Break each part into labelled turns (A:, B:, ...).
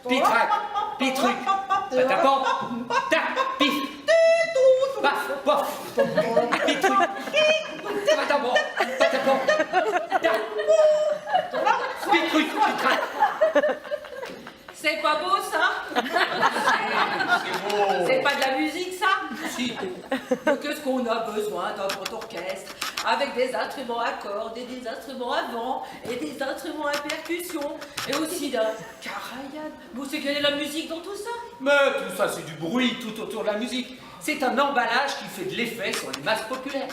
A: Pitrac, pitruc, patapon, tac, pif, paf, pof, pitruc, patapon, patapon, tac, pitruc, pitrac.
B: C'est pas beau ça?
A: C'est beau.
B: C'est pas de la musique ça?
A: Si.
B: Qu'est-ce qu'on a besoin d'un grand orchestre avec des instruments à cordes et des instruments à vent et des instruments à percussion et aussi d'un carayad. Vous savez quelle est la musique dans tout ça?
A: Mais tout ça, c'est du bruit tout autour de la musique. C'est un emballage qui fait de l'effet sur les masses populaires.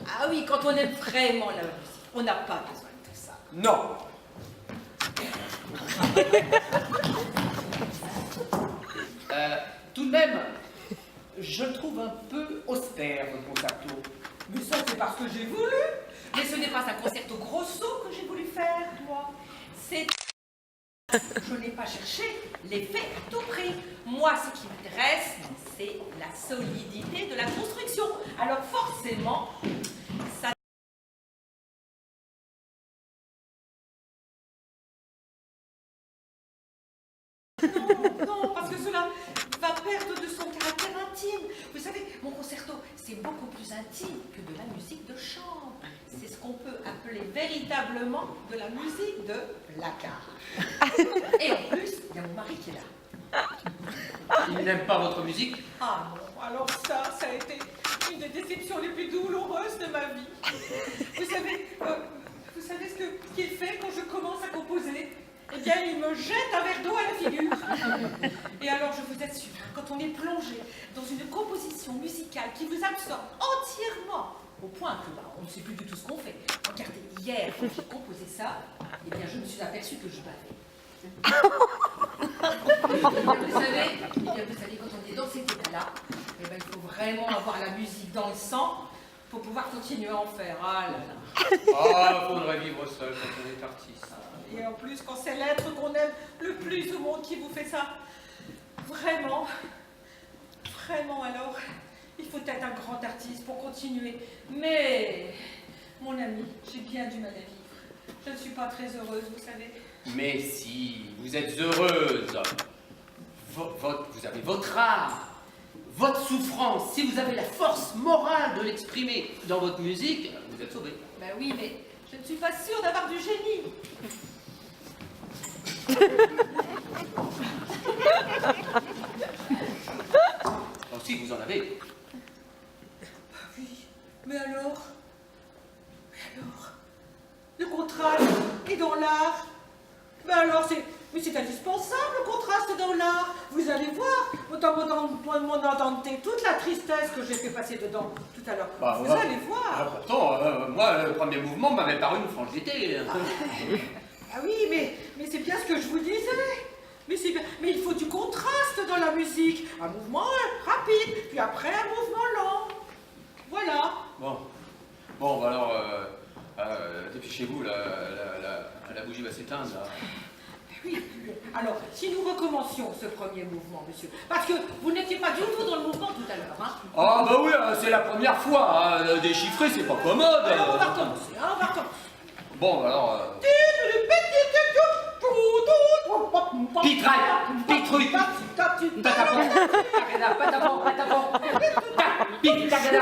B: Ah oui, quand on aime vraiment la musique, on n'a pas besoin de tout ça.
A: Non. Tout de même, je le trouve un peu austère, votre concerto.
B: Mais ça, c'est parce que j'ai voulu. Mais ce n'est pas un concerto grosso que j'ai voulu faire, moi. C'est... Je n'ai pas cherché l'effet à tout prix. Moi, ce qui m'intéresse, c'est la solidité de la construction. Alors forcément, ça... Non, parce que cela va perdre de son caractère intime. Vous savez, mon concerto, c'est beaucoup plus intime que de la musique de chambre. C'est ce qu'on peut appeler véritablement de la musique de placard. Et en plus, il y a mon mari qui est là.
A: Il n'aime pas votre musique?
B: Ah non, alors ça a été une des déceptions les plus douloureuses de ma vie. Vous savez ce qu'il fait quand je commence à composer? Eh bien, il me jette un verre d'eau à la figure. Et alors, je vous assure, quand on est plongé dans une composition musicale qui vous absorbe entièrement, au point que on ne sait plus du tout ce qu'on fait. Regardez, hier, quand j'ai composé ça, eh bien, je me suis aperçue que je bavais. Vous savez, quand on est dans cet état-là, eh bien, il faut vraiment avoir la musique dans le sang pour pouvoir continuer à en faire. Ah là là.
A: Ah, faudrait vivre seul quand on est artiste.
B: Et en plus, quand c'est l'être qu'on aime le plus au monde qui vous fait ça, vraiment, alors, il faut être un grand artiste pour continuer. Mais, mon ami, j'ai bien du mal à vivre. Je ne suis pas très heureuse, vous savez.
A: Mais si, vous êtes heureuse. Vous avez votre art, votre souffrance. Si vous avez la force morale de l'exprimer dans votre musique, vous êtes sauvé.
B: Ben oui, mais je ne suis pas sûre d'avoir du génie.
A: Oh, si, vous en avez.
B: Oui, mais alors, le contraste est dans l'art. Mais alors, c'est indispensable le contraste dans l'art. Vous allez voir, dans mon andante, toute la tristesse que j'ai fait passer dedans tout à l'heure.
A: Bah,
B: vous allez voir.
A: Pourtant, moi, le premier mouvement m'avait paru une franche gaieté.
B: Ah oui, mais c'est bien ce que je vous disais. Mais il faut du contraste dans la musique. Un mouvement rapide, puis après un mouvement lent. Voilà.
A: Bon, bah alors, dépêchez-vous, la bougie va s'éteindre.
B: Oui. Alors, si nous recommencions ce premier mouvement, monsieur, parce que vous n'étiez pas du tout dans le mouvement tout à l'heure, hein.
A: Ah bah oui, c'est la première fois. Déchiffrer, c'est pas commode.
B: Alors, on va recommencer, hein, on va recommencer.
A: Bon, alors... Pitraille, pitruc, patapon, tagada, patapon, patapon, pit, tagada,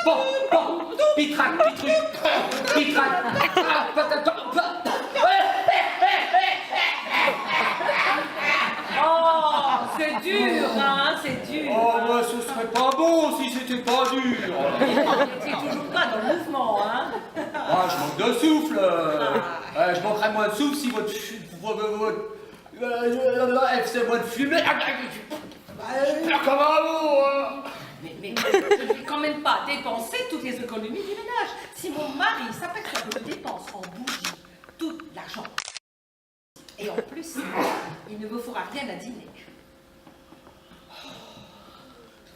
A: bon, pitrac, pitruc, pitrac, patapon,
B: Oh, c'est dur, hein, c'est dur.
A: Oh, bah, ce serait pas bon si c'était pas dur.
B: C'est toujours pas dans le mouvement, hein.
A: Ah, je manque de souffle. Je manquerais moins de souffle si votre c'est moins de fumée. Comme un mot, hein.
B: Mais je ne vais quand même pas dépenser toutes les économies du ménage. Si mon mari s'aperçoit que je dépense en bougie tout l'argent, et en plus, il ne me fera rien à dîner.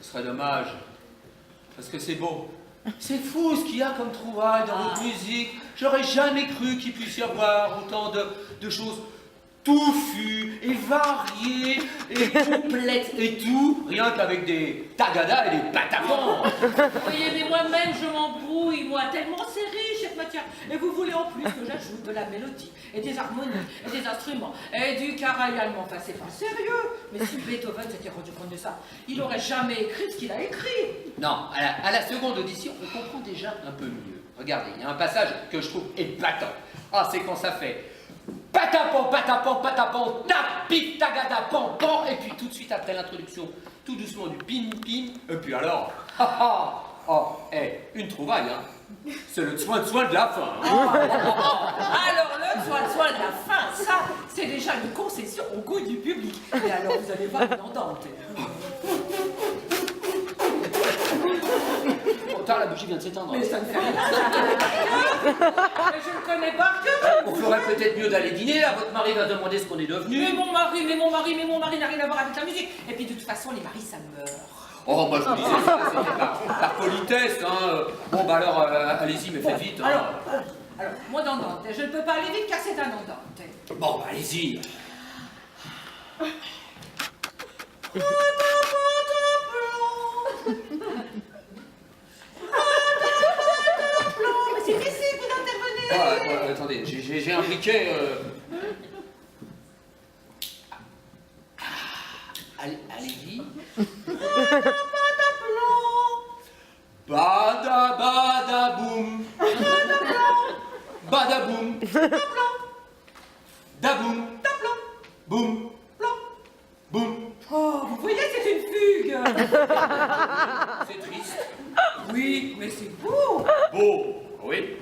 A: Ce serait dommage, parce que c'est beau. C'est fou ce qu'il y a comme trouvailles dans votre musique. J'aurais jamais cru qu'il puisse y avoir autant de choses touffues et variées et complexes et tout, rien qu'avec des tagadas et des patapons.
B: Vous voyez, mais moi-même, je m'embrouille, moi, tellement c'est riche, cette matière. Et vous voulez en plus que j'ajoute de la mélodie, et des harmonies, et des instruments, et du carré allemand. Enfin, c'est pas sérieux. Mais si Beethoven s'était rendu compte de ça, il n'aurait jamais écrit ce qu'il a écrit.
A: Non, à la seconde audition, on comprend déjà un peu mieux. Regardez, il y a un passage que je trouve épatant. Ah, c'est quand ça fait patapon, patapon, patapon, tap, pif, tagada, pan, pan, et puis tout de suite après l'introduction, tout doucement du pim, pim, et puis alors, une trouvaille, hein. C'est le soin de la fin. Hein.
B: Alors le soin de la fin, ça, c'est déjà une concession au goût du public. Et alors vous allez voir une entente.
A: La bougie vient de s'éteindre.
B: Mais ça ne fait rien. Mais je le connais par cœur.
A: On ferait peut-être mieux d'aller dîner, là, votre mari va demander ce qu'on est devenu.
B: Mais mon mari n'a rien à voir avec la musique. Et puis de toute façon, les maris, ça meurt.
A: Oh, moi je vous disais, c'était par politesse, hein. Bon, bah alors, allez-y, mais faites vite. Hein.
B: Alors, mon andante, je ne peux pas aller vite car c'est un andante.
A: Bon, bah allez-y.
B: Mais c'est ici que vous intervenez.
A: Attendez, j'ai un briquet. Allez-y. Bada bada boum. Bada boum. Da boum. Boum. Boum.
B: Oh, vous voyez, c'est une fugue.
A: C'est triste.
B: Oui, mais c'est beau.
A: Beau. Oui.